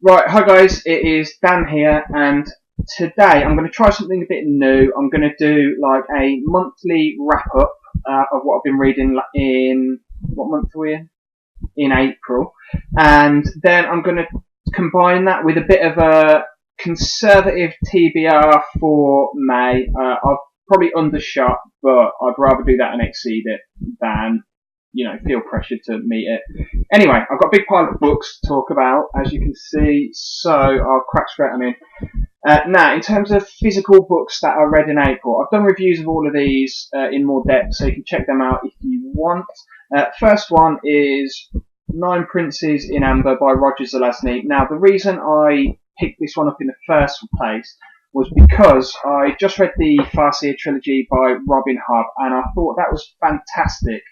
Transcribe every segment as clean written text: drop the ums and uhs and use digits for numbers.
Right, hi guys, it is Dan here, and today I'm going to try something a bit new. I'm going to do like a monthly wrap-up of what I've been reading in, what month are we in? In April. And then I'm going to combine that with a bit of a conservative TBR for May. I've probably undershot, but I'd rather do that and exceed it than feel pressure to meet it. Anyway, I've got a big pile of books to talk about, as you can see, so I'll crack straight on in. Now, in terms of physical books that I read in April, I've done reviews of all of these in more depth, so you can check them out if you want. First one is Nine Princes in Amber by Roger Zelazny. Now, the reason I picked this one up in the first place was because I just read the Farseer trilogy by Robin Hobb, and I thought that was fantastic.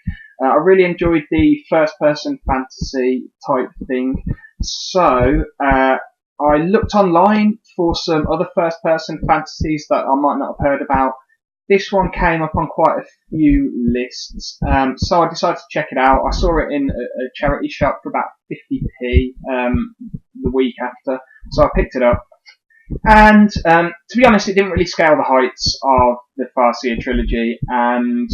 I really enjoyed the first-person fantasy type thing, so I looked online for some other first-person fantasies that I might not have heard about. This one came up on quite a few lists, so I decided to check it out. I saw it in a charity shop for about 50p the week after, so I picked it up. And to be honest, it didn't really scale the heights of the Farseer trilogy, and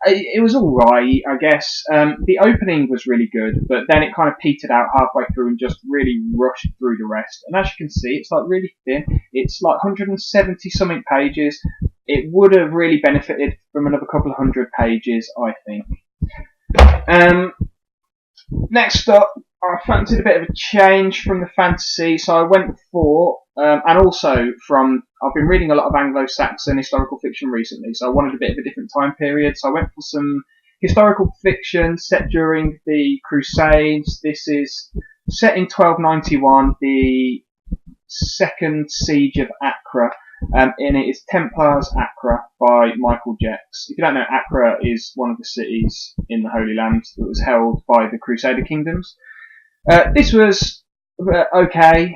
it was alright, I guess. The opening was really good, but then it kind of petered out halfway through and just really rushed through the rest. And as you can see, it's like really thin. It's like 170 something pages. It would have really benefited from another couple of hundred pages, I think. Next up, I fancied a bit of a change from the fantasy, so I went for, and also from, I've been reading a lot of Anglo-Saxon historical fiction recently, so I wanted a bit of a different time period, so I went for some historical fiction set during the Crusades. This is set in 1291, the second siege of Acre, and it is Templars Acre by Michael Jecks. If you don't know, Acre is one of the cities in the Holy Land that was held by the Crusader kingdoms. This was okay.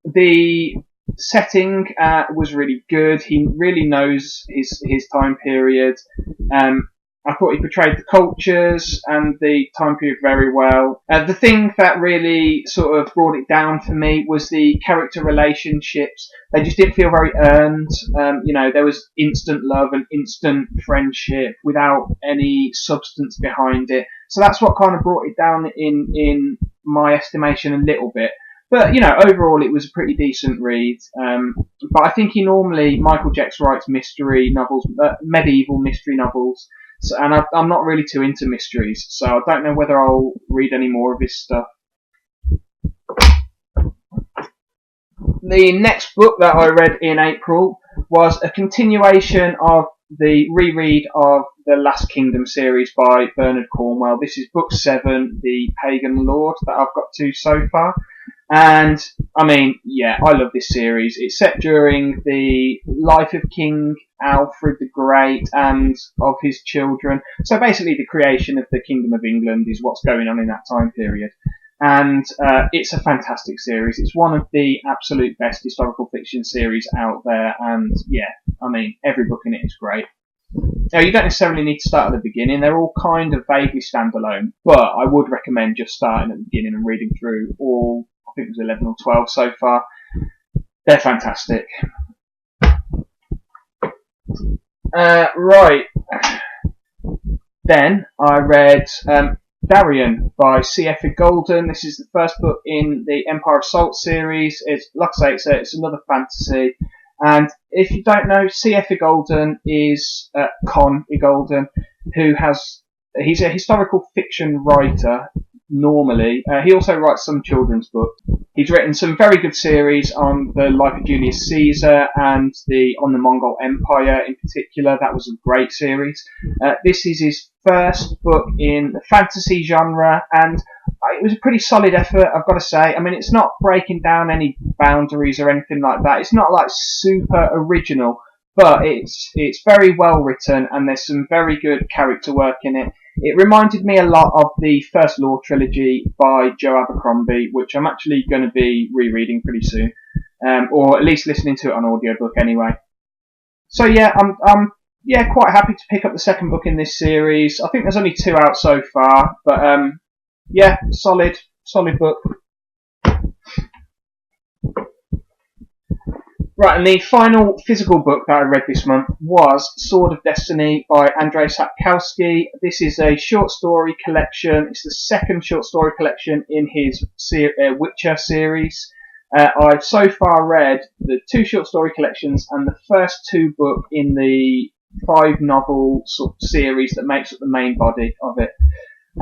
The setting was really good. He really knows his time period. I thought he portrayed the cultures and the time period very well. The thing that really sort of brought it down for me was the character relationships. They just didn't feel very earned. There was instant love and instant friendship without any substance behind it. So that's what kind of brought it down in my estimation a little bit. But, overall it was a pretty decent read. But I think Michael Jecks writes mystery novels, medieval mystery novels. So, and I'm not really too into mysteries, so I don't know whether I'll read any more of his stuff. The next book that I read in April was a continuation of the reread of the Last Kingdom series by Bernard Cornwell. This is book 7, The Pagan Lord, that I've got to so far. And, I love this series. It's set during the life of King Alfred the Great and of his children. So basically the creation of the Kingdom of England is what's going on in that time period. And it's a fantastic series. It's one of the absolute best historical fiction series out there. And, every book in it is great. Now, you don't necessarily need to start at the beginning. They're all kind of vaguely standalone. But I would recommend just starting at the beginning and reading through all, I think it was 11 or 12 so far. They're fantastic. Right. Then I read Darien by C.F. Iggulden. This is the first book in the Empire of Salt series. It's, like I say, it's another fantasy. And if you don't know, C.F. Iggulden is Con Iggulden, he's a historical fiction writer normally. He also writes some children's books. He's written some very good series on the life of Julius Caesar and on the Mongol Empire in particular. That was a great series. This is his first book in the fantasy genre, and it was a pretty solid effort, I've got to say. It's not breaking down any boundaries or anything like that. It's not like super original, but it's very well written, and there's some very good character work in it. It reminded me a lot of the First Law trilogy by Joe Abercrombie, which I'm actually going to be rereading pretty soon, or at least listening to it on audiobook anyway. So yeah, I'm quite happy to pick up the second book in this series. I think there's only 2 out so far, but solid book. Right, and the final physical book that I read this month was Sword of Destiny by Andrzej Sapkowski. This is a short story collection. It's the second short story collection in his Witcher series. I've so far read the 2 short story collections and the first 2 book in the 5 novel sort of series that makes up the main body of it.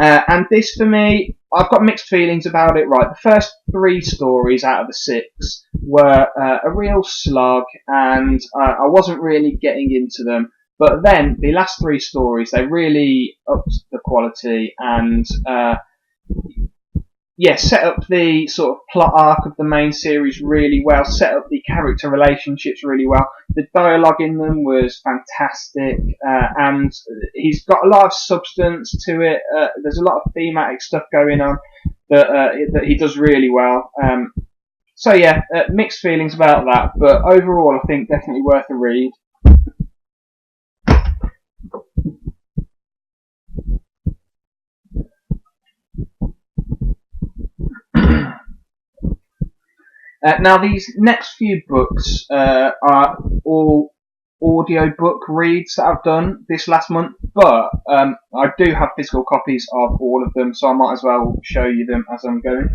And this, for me, I've got mixed feelings about it. Right, the first 3 stories out of the 6 were a real slog, and I wasn't really getting into them. But then the last 3 stories, they really upped the quality and set up the sort of plot arc of the main series really well, set up the character relationships really well. The dialogue in them was fantastic, and he's got a lot of substance to it. There's a lot of thematic stuff going on that he does really well. Mixed feelings about that, but overall I think definitely worth a read. Now these next few books are all audiobook reads that I've done this last month, but I do have physical copies of all of them, so I might as well show you them as I'm going.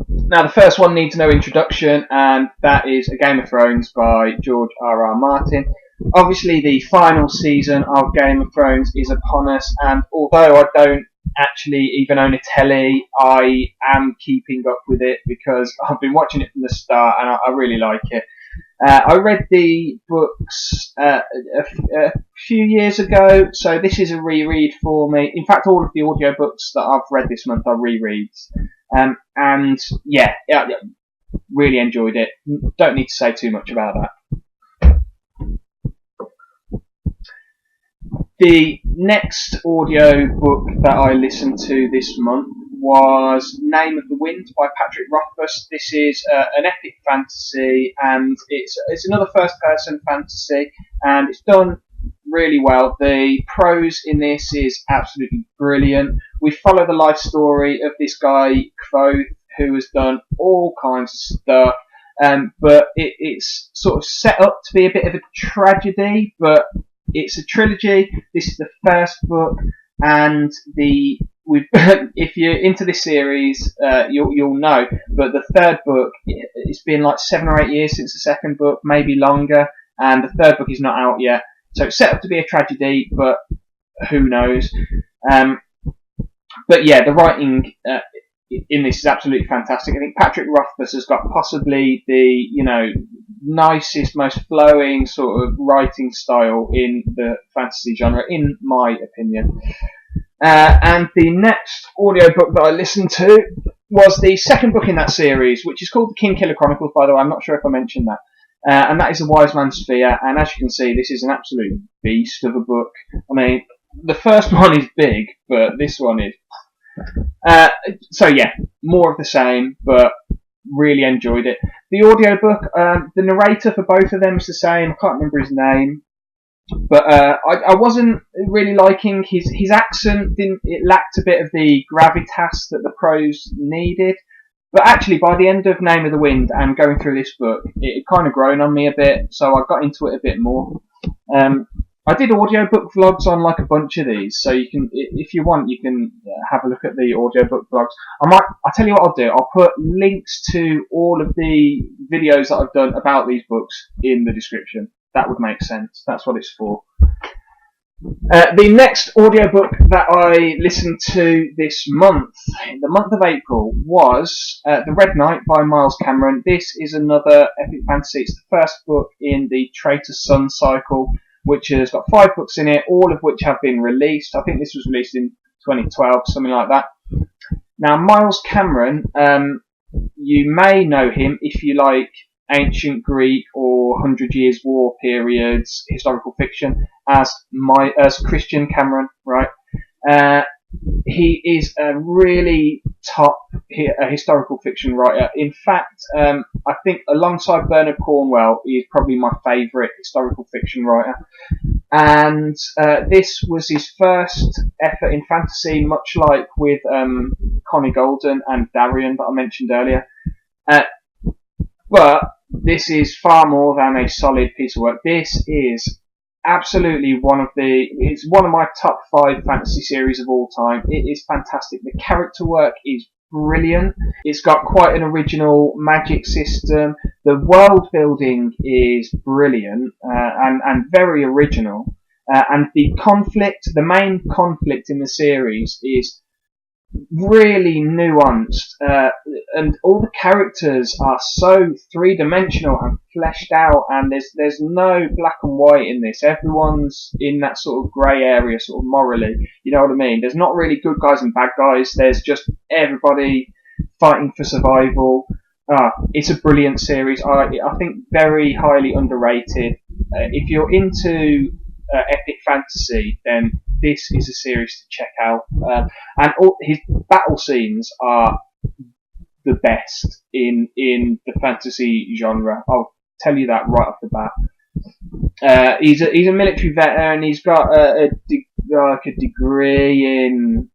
Now the first one needs no introduction, and that is A Game of Thrones by George R.R. Martin. Obviously the final season of Game of Thrones is upon us, and although I don't actually even own a telly, I am keeping up with it because I've been watching it from the start and I really like it. I read the books a few years ago, so this is a reread for me. In fact, all of the audiobooks that I've read this month are rereads. Really enjoyed it. Don't need to say too much about that. The next audio book that I listened to this month was Name of the Wind by Patrick Rothfuss. This is an epic fantasy, and it's another first-person fantasy, and it's done really well. The prose in this is absolutely brilliant. We follow the life story of this guy, Kvothe, who has done all kinds of stuff, but it's sort of set up to be a bit of a tragedy, but it's a trilogy. This is the first book, and if you're into this series, you'll know. But the third book, it's been like 7 or 8 years since the second book, maybe longer, and the third book is not out yet. So it's set up to be a tragedy, but who knows? The writing in this is absolutely fantastic. I think Patrick Rothfuss has got possibly the nicest, most flowing sort of writing style in the fantasy genre, in my opinion. And the next audiobook that I listened to was the second book in that series, which is called The Kingkiller Chronicles, by the way. I'm not sure if I mentioned that. And that is The Wise Man's Fear. And as you can see, this is an absolute beast of a book. I mean, the first one is big, but this one is... more of the same, but really enjoyed it. The audiobook, the narrator for both of them is the same. I can't remember his name, but I wasn't really liking his accent. It lacked a bit of the gravitas that the prose needed. But actually, by the end of Name of the Wind and going through this book, it kind of grown on me a bit, so I got into it a bit more. I did audiobook vlogs on like a bunch of these, so you can, if you want, you can have a look at the audiobook vlogs. I'll tell you what I'll do. I'll put links to all of the videos that I've done about these books in the description. That would make sense. That's what it's for. The next audiobook that I listened to this month, in the month of April, was The Red Knight by Miles Cameron. This is another epic fantasy. It's the first book in the Traitor's Son cycle, which has got 5 books in it, all of which have been released. I think this was released in 2012, something like that. Now, Miles Cameron, you may know him if you like ancient Greek or 100 Years' War periods, historical fiction, as Christian Cameron, right? He is a really top historical fiction writer. In fact, I think alongside Bernard Cornwell, he is probably my favourite historical fiction writer. And this was his first effort in fantasy, much like with Iggulden and Darien that I mentioned earlier. But this is far more than a solid piece of work. This is absolutely it's one of my top 5 fantasy series of all time. It is fantastic. The character work is brilliant. It's got quite an original magic system. The world building is brilliant and very original. And the main conflict in the series is really nuanced, and all the characters are so three-dimensional and fleshed out, and there's no black and white in this. Everyone's in that sort of grey area, sort of morally, you know what I mean? There's not really good guys and bad guys, there's just everybody fighting for survival. It's a brilliant series. I think very highly underrated. If you're into epic fantasy, then this is a series to check out. And all his battle scenes are the best in the fantasy genre. I'll tell you that right off the bat. He's a military veteran. He's got a degree in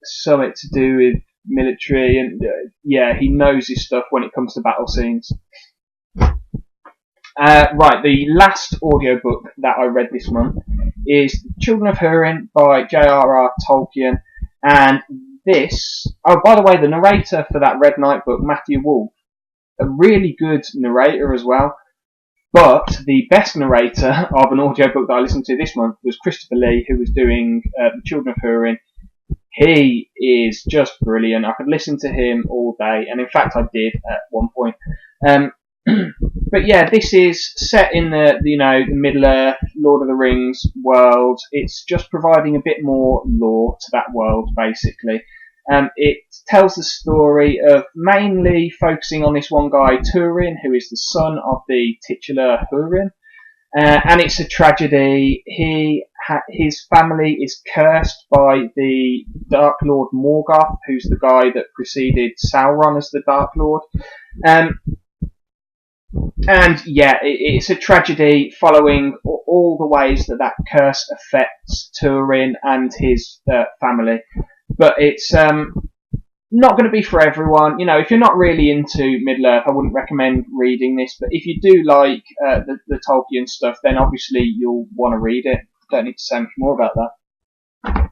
something to do with military, and he knows his stuff when it comes to battle scenes. Right, the last audiobook that I read this month is Children of Húrin by J.R.R. Tolkien, and this, by the way, the narrator for that Red Knight book, Matthew Wolfe, a really good narrator as well, but the best narrator of an audiobook that I listened to this month was Christopher Lee, who was doing The Children of Húrin. He is just brilliant. I could listen to him all day, and in fact I did at one point. But yeah, this is set in the Middle Earth, Lord of the Rings world. It's just providing a bit more lore to that world, basically. It tells the story of mainly focusing on this one guy, Turin, who is the son of the titular Húrin. And it's a tragedy. His family is cursed by the Dark Lord Morgoth, who's the guy that preceded Sauron as the Dark Lord. And yeah, it's a tragedy following all the ways that curse affects Turin and his family. But it's not going to be for everyone. You know, if you're not really into Middle Earth, I wouldn't recommend reading this. But if you do like the Tolkien stuff, then obviously you'll want to read it. Don't need to say much more about that.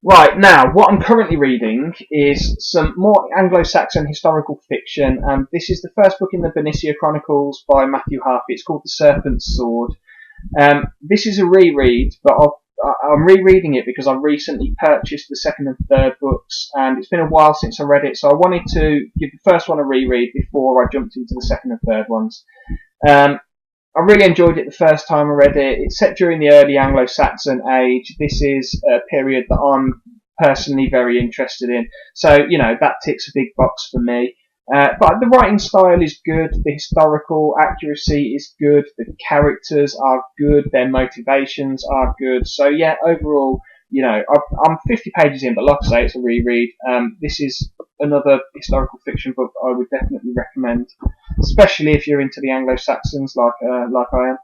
Right, now, what I'm currently reading is some more Anglo-Saxon historical fiction, and this is the first book in the Bernicia Chronicles by Matthew Harpy. It's called The Serpent's Sword. This is a reread, but I'm rereading it because I've recently purchased the second and third books, and it's been a while since I read it, so I wanted to give the first one a reread before I jumped into the second and third ones. I really enjoyed it the first time I read it. It's set during the early Anglo-Saxon age. This is a period that I'm personally very interested in. So, you know, that ticks a big box for me. But the writing style is good. The historical accuracy is good. The characters are good. Their motivations are good. So, yeah, overall, you know, I'm 50 pages in, but like I say, it's a reread. This is another historical fiction book I would definitely recommend, especially if you're into the Anglo-Saxons like I am.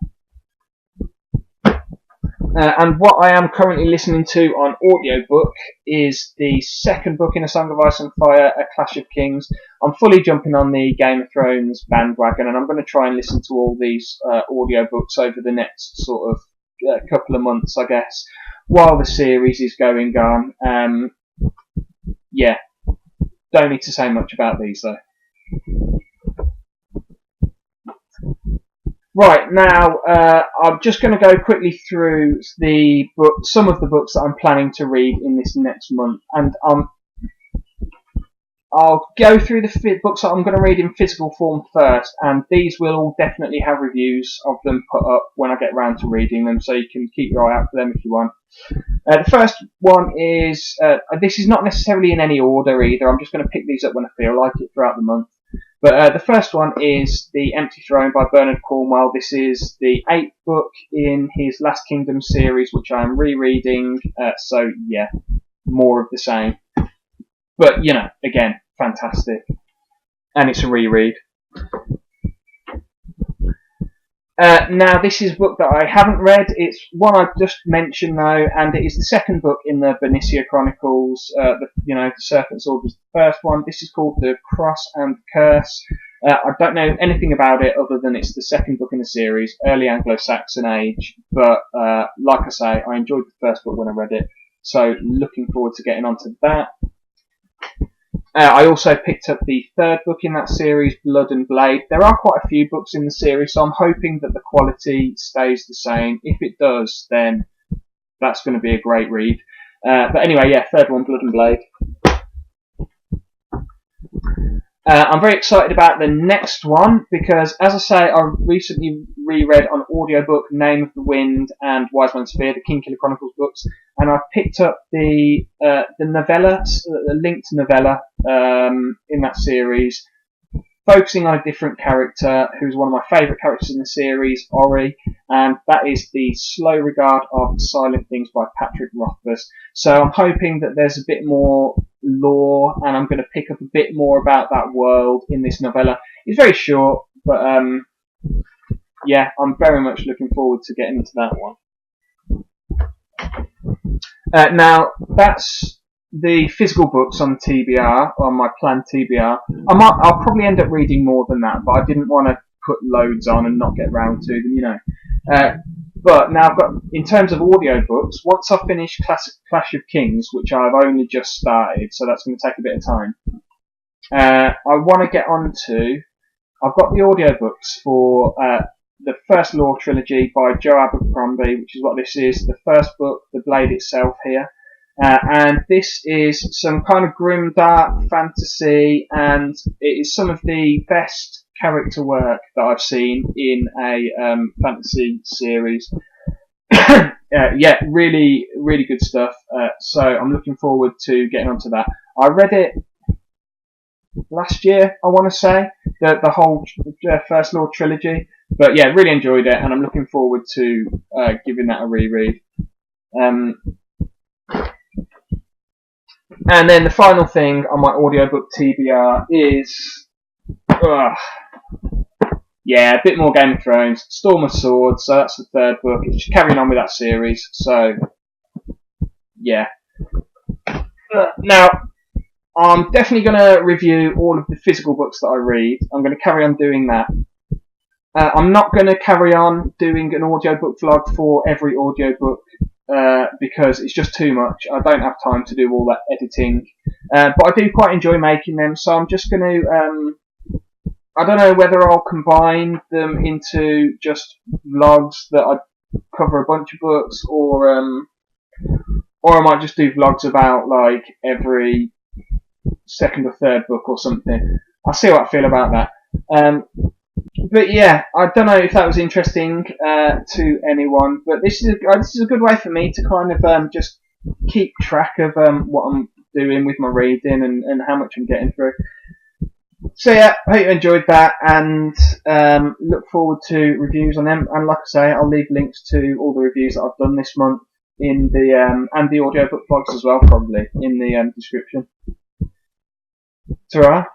And what I am currently listening to on audiobook is the second book in A Song of Ice and Fire, A Clash of Kings. I'm fully jumping on the Game of Thrones bandwagon, and I'm going to try and listen to all these audiobooks over the next sort of couple of months, I guess, while the series is going on. Yeah, don't need to say much about these though. Right, now I'm just going to go quickly through some of the books that I'm planning to read in this next month, and I'll go through the books that I'm going to read in physical form first, and these will all definitely have reviews of them put up when I get around to reading them, so you can keep your eye out for them if you want. The first one is, this is not necessarily in any order either, I'm just going to pick these up when I feel like it throughout the month. But the first one is The Empty Throne by Bernard Cornwell. This is the 8th book in his Last Kingdom series, which I am rereading, so yeah, more of the same. But, you know, again, fantastic. And it's a reread. Now, this is a book that I haven't read. It's one I've just mentioned, though, and it is the second book in the Bernicia Chronicles. The Serpent's Sword was the first one. This is called The Cross and Curse I don't know anything about it other than it's the second book in the series, early Anglo-Saxon age. But like I say, I enjoyed the first book when I read it, so looking forward to getting onto that. I also picked up the third book in that series, Blood and Blade. There are quite a few books in the series, so I'm hoping that the quality stays the same. If it does, then that's going to be a great read. But anyway, yeah, third one, Blood and Blade. I'm very excited about the next one because, as I say, I recently reread on audiobook Name of the Wind and Wise Man's Fear, the Kingkiller Chronicles books, and I've picked up the novella, the linked novella in that series, focusing on a different character who's one of my favourite characters in the series, Ori, and that is The Slow Regard of Silent Things by Patrick Rothfuss. So I'm hoping that there's a bit more lore, and I'm going to pick up a bit more about that world in this novella. It's very short, but yeah, I'm very much looking forward to getting into that one. Now, that's the physical books on TBR, on my planned TBR. I'll probably end up reading more than that, but I didn't want to put loads on and not get round to them, you know. But now I've got, in terms of audiobooks, once I've finished Clash of Kings, which I've only just started, so that's going to take a bit of time, I want to get on to, I've got the audiobooks for the first Law trilogy by Joe Abercrombie, which is what this is, the first book, The Blade itself here. And this is some kind of grim, dark fantasy, and it is some of the best character work that I've seen in a fantasy series. Yeah, really, really good stuff. So I'm looking forward to getting onto that. I read it last year, I want to say, the whole First Law trilogy. But yeah, really enjoyed it, and I'm looking forward to giving that a reread. And then the final thing on my audiobook TBR is, yeah, a bit more Game of Thrones, Storm of Swords, so that's the third book. It's just carrying on with that series, so yeah. Now, I'm definitely going to review all of the physical books that I read. I'm going to carry on doing that. I'm not going to carry on doing an audiobook vlog for every audiobook because it's just too much. I don't have time to do all that editing. But I do quite enjoy making them, so I'm just going to... I don't know whether I'll combine them into just vlogs that I cover a bunch of books, or I might just do vlogs about like every second or third book or something. I'll see what I feel about that. But yeah, I don't know if that was interesting to anyone, but this is a good way for me to kind of just keep track of what I'm doing with my reading and how much I'm getting through. So yeah, I hope you enjoyed that, and look forward to reviews on them. And like I say, I'll leave links to all the reviews that I've done this month in the and the audiobook blogs as well, probably in the description. Ta-ra.